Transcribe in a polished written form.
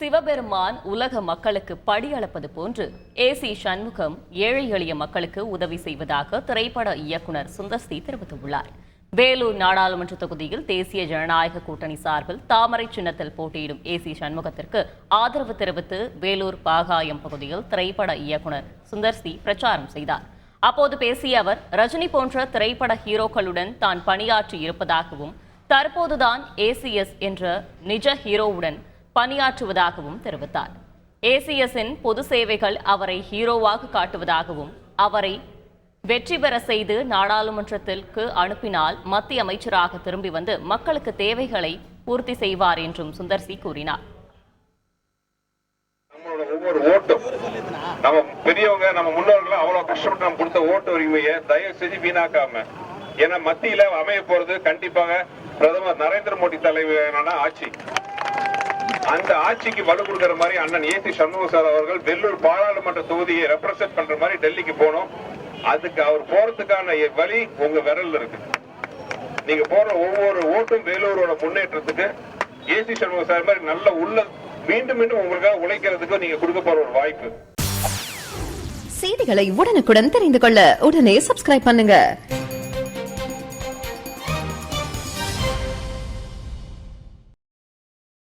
சிவபெருமான் உலக மக்களுக்கு படியளப்பது போன்று ஏசி சண்முகம் ஏழை எளிய மக்களுக்கு உதவி செய்வதாக திரைப்பட இயக்குனர் சுந்தர்சி தெரிவித்துள்ளார். வேலூர் நாடாளுமன்ற தொகுதியில் தேசிய ஜனநாயக கூட்டணி சார்பில் தாமரை சின்னத்தில் போட்டியிடும் ஏசி சண்முகத்திற்கு ஆதரவு தெரிவித்து வேலூர் பாகாயம் பகுதியில் திரைப்பட இயக்குனர் சுந்தர்சி பிரச்சாரம் செய்தார். அப்போது பேசிய அவர், ரஜினி போன்ற திரைப்பட ஹீரோக்களுடன் தான் பணியாற்றி இருப்பதாகவும் தற்போதுதான் ஏசிஎஸ் என்ற நிஜ ஹீரோவுடன் பணியாற்றுவதாகவும் தெரிவித்தார். ஏசிஎஸ்ஸின் பொது சேவைகள் அவரை ஹீரோவாக காட்டுவதாகவும் அவரை வெற்றி பெற செய்து நாடாளுமன்றத்திற்கு அனுப்பினால் மத்திய அமைச்சராக திரும்பி வந்து மக்களுக்கு தேவைகளை பூர்த்தி செய்வார் என்றும் சுந்தர்சி கூறினார். ஒவ்வொரு ஓட்டும் நம்ம பெரியவங்க நம்ம முன்னோர்கள் அவ்வளவு கஷ்டப்பட்டு நம்ம கொடுத்த ஓட்டு உரிமையை தயவு செஞ்சு வீணாக்காம, ஏன்னா மத்தியில அமைய போறது கண்டிப்பாக பிரதமர் நரேந்திர மோடி தலைமையிலான ஆட்சி. அந்த ஆட்சிக்கு வலு கொடுக்கிற மாதிரி அண்ணன் ஏசி சண்முகம் சார் அவர்கள் வெள்ளூர் பாராளுமன்ற தொகுதியை ரெப்ரசென்ட் பண்ற மாதிரி டெல்லிக்கு போனோம். அதுக்கு அவர் போறதுக்கான வழி உங்க விரல்ல இருக்கு. நீங்க போற ஒவ்வொரு ஓட்டும் வேலூரோட முன்னேற்றத்துக்கு ஏசி சண்முகம் சார் மாதிரி நல்ல உள்ள மீண்டும் மீண்டும் உங்களுக்காக உழைக்கிறதுக்கு நீங்க கொடுக்க போற ஒரு வாய்ப்பு. செய்திகளை உடனுக்குடன் தெரிந்து கொள்ள உடனே சப்ஸ்கிரைப் பண்ணுங்க.